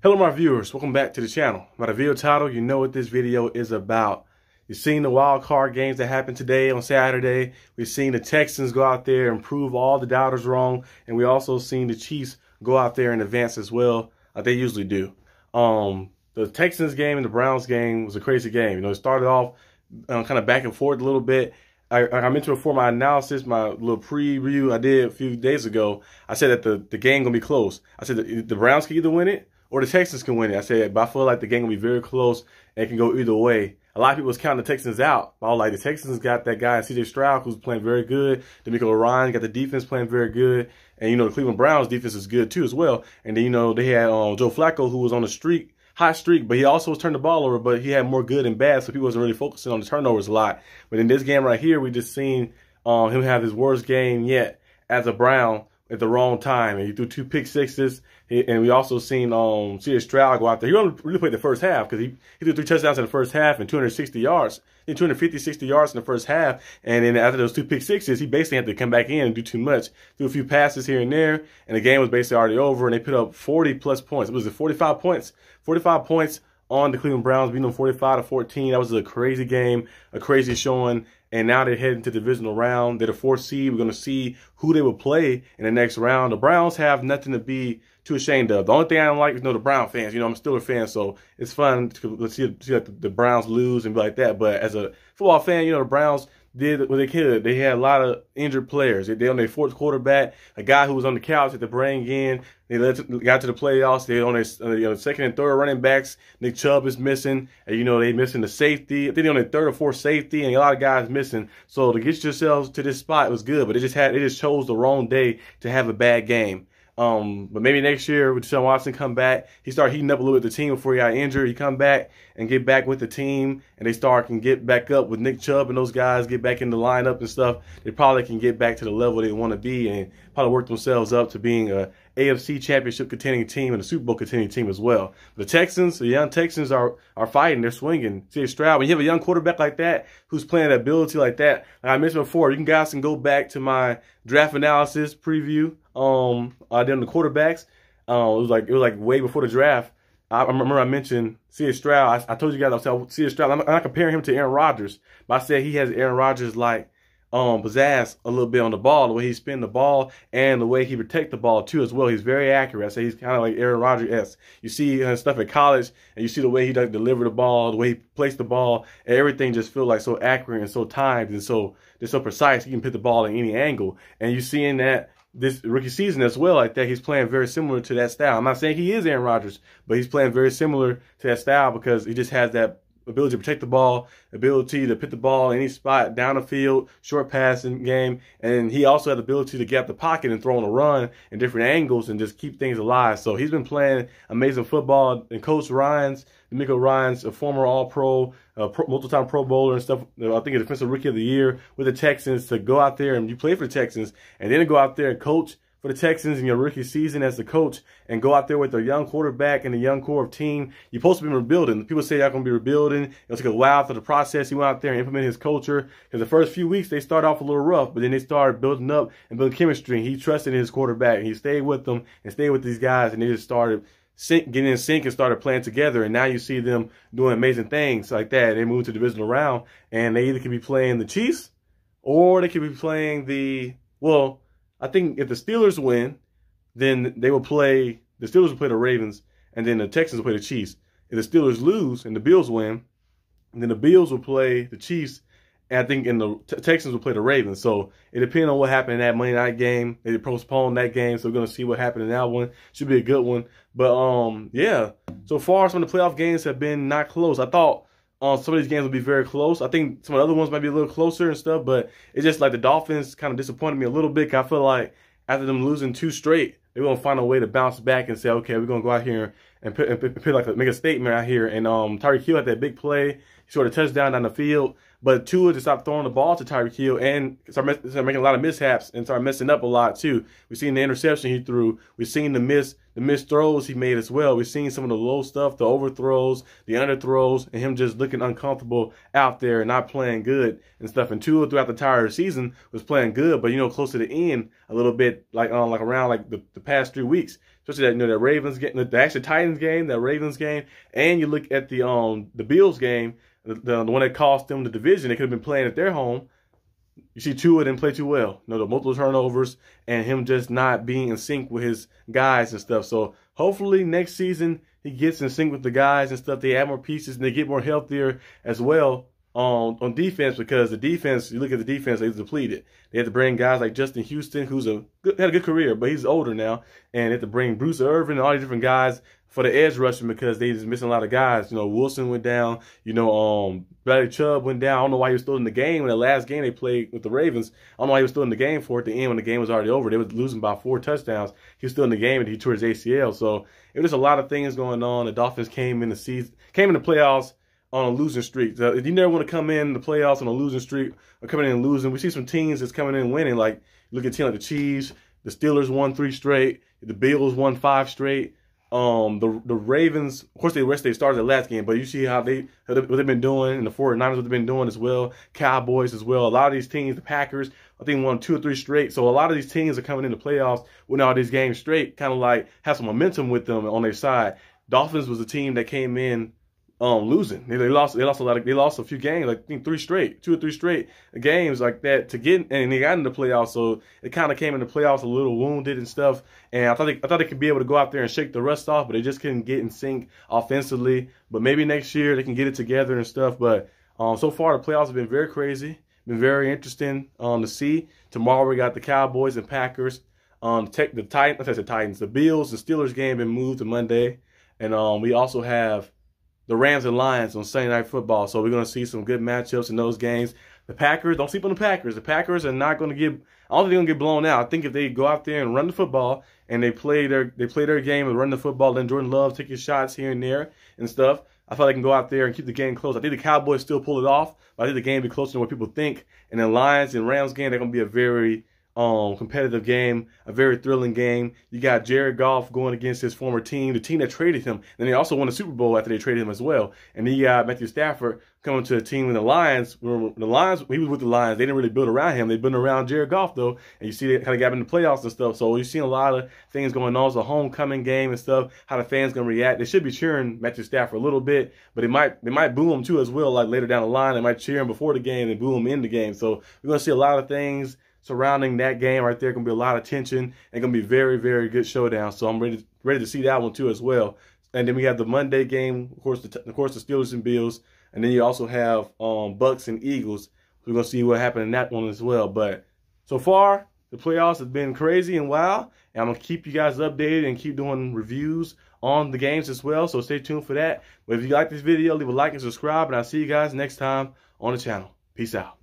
Hello my viewers, welcome back to the channel. By the video title, you know what this video is about. You've seen the wild card games that happened today on Saturday. We've seen the Texans go out there and prove all the doubters wrong. And we also seen the Chiefs go out there and advance as well, like they usually do. The Texans game and the Browns game was a crazy game. You know, it started off kind of back and forth a little bit. I mentioned before my analysis, my little preview I did a few days ago, I said that the game going to be close. I said that the Browns can either win it or the Texans can win it. I said, but I feel like the game will be very close and it can go either way. A lot of people was counting the Texans out. I was like, the Texans got that guy, C.J. Stroud, who's playing very good. D'Amico Ryan got the defense playing very good. And, you know, the Cleveland Browns defense is good, too, as well. And then, you know, they had Joe Flacco, who was on a streak, hot streak, but he also was turning the ball over, but he had more good and bad, so people wasn't really focusing on the turnovers a lot. But in this game right here, we just seen him have his worst game yet as a Brown at the wrong time, and he threw 2 pick sixes. And we also seen C.J. Stroud go out there. He only really played the first half because he threw 3 touchdowns in the first half and 260 yards. He 250, 60 yards in the first half. And then after those 2 pick sixes, he basically had to come back in and do too much. Threw a few passes here and there, and the game was basically already over, and they put up 40-plus points. It was 45 points. 45 points on the Cleveland Browns, beating them 45-14. That was a crazy game, a crazy showing. And now they're heading to the divisional round. They're the 4th seed. We're going to see who they will play in the next round. The Browns have nothing to be too ashamed of. The only thing I don't like is, you know, the Brown fans. You know, I'm a Steelers fan, so it's fun to see like the Browns lose and be like that. But as a football fan, you know, the Browns did what they could. They had a lot of injured players. They on their 4th quarterback, a guy who was on the couch had to bring in. They got to the playoffs. They on their 2nd and 3rd running backs. Nick Chubb is missing. And, you know, they missing the safety. I think they're on their 3rd or 4th safety, and a lot of guys missing. So to get yourselves to this spot was good, but they just chose the wrong day to have a bad game. But maybe next year with Deshaun Watson come back, he start heating up a little bit with the team before he got injured. He come back and get back with the team, and they can get back up with Nick Chubb and those guys, get back in the lineup and stuff. They probably can get back to the level they want to be and probably work themselves up to being a AFC Championship contending team and a Super Bowl contending team as well. The Texans, the young Texans are fighting. They're swinging. C.J. Stroud, when you have a young quarterback like that who's playing that ability like that, like I mentioned before, you guys can go back to my draft analysis preview. I did on the quarterbacks. It was like way before the draft. I remember I mentioned C.J. Stroud. I told you guys I was C.J. Stroud. I'm not comparing him to Aaron Rodgers, but I said he has Aaron Rodgers like pizzazz a little bit on the ball, the way he spin the ball and the way he protect the ball too as well. He's very accurate. I say he's kind of like Aaron Rodgers-esque. You see stuff at college, and you see the way he deliver the ball, the way he placed the ball, and everything just feels like so accurate and so timed and so precise. He can put the ball in any angle, and you seeing that this rookie season as well, like that, he's playing very similar to that style. I'm not saying he is Aaron Rodgers, but he's playing very similar to that style because he just has that ability to protect the ball, ability to put the ball in any spot down the field, short passing game, and he also had the ability to get out the pocket and throw on a run in different angles and just keep things alive. So he's been playing amazing football. And Coach D'Amico Ryan's a former All-Pro, multiple-time Pro Bowler and stuff. I think a Defensive Rookie of the Year with the Texans, to go out there and you play for the Texans and then to go out there and coach for the Texans in your rookie season as the coach and go out there with a young quarterback and a young core of team. You're supposed to be rebuilding. People say y'all going to be rebuilding. It'll take a while for the process. He went out there and implemented his culture. Because the first few weeks, they started off a little rough, but then they started building up and building chemistry. He trusted in his quarterback. He stayed with them and stayed with these guys, and they just started getting in sync and started playing together. And now you see them doing amazing things like that. They moved to the divisional round, and they either could be playing the Chiefs or they could be playing I think if the Steelers win, then the Steelers will play the Ravens, and then the Texans will play the Chiefs. If the Steelers lose and the Bills win, then the Bills will play the Chiefs, and I think the Texans will play the Ravens. So it depends on what happened in that Monday night game. They postponed that game, so we're going to see what happened in that one. Should be a good one. But, yeah, so far some of the playoff games have been not close. I thought some of these games will be very close. I think some of the other ones might be a little closer and stuff, but it's just like the Dolphins kind of disappointed me a little bit. I feel like after them losing 2 straight, they're going to find a way to bounce back and say, okay, we're going to go out here and make a statement out here. And Tyreek Hill had that big play. He scored a touchdown down the field. But Tua just stopped throwing the ball to Tyreek Hill and started making a lot of mishaps and started messing up a lot too. We've seen the interception he threw. We've seen the missed throws he made as well. We've seen some of the low stuff, the overthrows, the underthrows, and him just looking uncomfortable out there and not playing good and stuff. And Tua throughout the entire season was playing good, but, you know, close to the end a little bit, like around the past 3 weeks, especially that, you know, that Ravens game, the actual Titans game, that Ravens game, and you look at the Bills game, the one that cost them the division. They could have been playing at their home. You see Tua didn't play too well. You know, the multiple turnovers and him just not being in sync with his guys and stuff. So hopefully next season he gets in sync with the guys and stuff. They add more pieces and they get more healthier as well on defense, because the defense, you look at the defense, they're depleted. They had to bring guys like Justin Houston, who's had a good career, but he's older now, and they had to bring Bruce Irvin and all these different guys for the edge rushing because they just missing a lot of guys. You know, Wilson went down. You know, Bradley Chubb went down. I don't know why he was still in the game. In the last game they played with the Ravens, I don't know why he was still in the game for at the end when the game was already over. They was losing by 4 touchdowns. He was still in the game and he tore his ACL. So it was just a lot of things going on. The Dolphins came in the playoffs on a losing streak. So if you never want to come in the playoffs on a losing streak or coming in and losing, we see some teams that's coming in and winning. Like, look at a team like the Chiefs, the Steelers won 3 straight, the Bills won 5 straight. The Ravens, of course, they rested their starters the last game, but you see how what they've been doing, and the 49ers, what they've been doing as well, Cowboys as well. A lot of these teams, the Packers, I think won 2 or 3 straight. So a lot of these teams are coming into playoffs winning all these games straight, kind of like have some momentum with them on their side. Dolphins was a team that came in losing. They lost a few games, like I think 2 or 3 straight games like that to get, and they got into the playoffs. So it kind of came into playoffs a little wounded and stuff. And I thought they could be able to go out there and shake the rust off, but they just couldn't get in sync offensively. But maybe next year they can get it together and stuff. But so far the playoffs have been very crazy, been very interesting to see. Tomorrow we got the Cowboys and Packers. The Titans, the Bills and Steelers game been moved to Monday, and we also have the Rams and Lions on Sunday Night Football. So we're going to see some good matchups in those games. The Packers, don't sleep on the Packers. The Packers are not going to get, I don't think they're going to get blown out. I think if they go out there and run the football and they play their game and run the football, then Jordan Love take his shots here and there and stuff, I thought they can go out there and keep the game close. I think the Cowboys still pull it off, but I think the game will be closer than what people think. And then Lions and Rams game, they're going to be a very competitive game, a very thrilling game. You got Jared Goff going against his former team, the team that traded him. And they also won the Super Bowl after they traded him as well. And then you got Matthew Stafford coming to a team with the Lions. He was with the Lions. They didn't really build around him. They built around Jared Goff, though. And you see they kind of got in the playoffs and stuff. So you've seen a lot of things going on. It's a homecoming game and stuff, how the fans going to react. They should be cheering Matthew Stafford a little bit, but they might boo him too as well, like later down the line. They might cheer him before the game and boo him in the game. So we're going to see a lot of things surrounding that game right there. Going to be a lot of tension and going to be very, very good showdown. So I'm ready to see that one too as well. And then we have the Monday game, of course, the Steelers and Bills, and then you also have Bucks and Eagles. We're going to see what happened in that one as well. But so far, the playoffs have been crazy and wild, and I'm going to keep you guys updated and keep doing reviews on the games as well. So stay tuned for that. But if you like this video, leave a like and subscribe, and I'll see you guys next time on the channel. Peace out.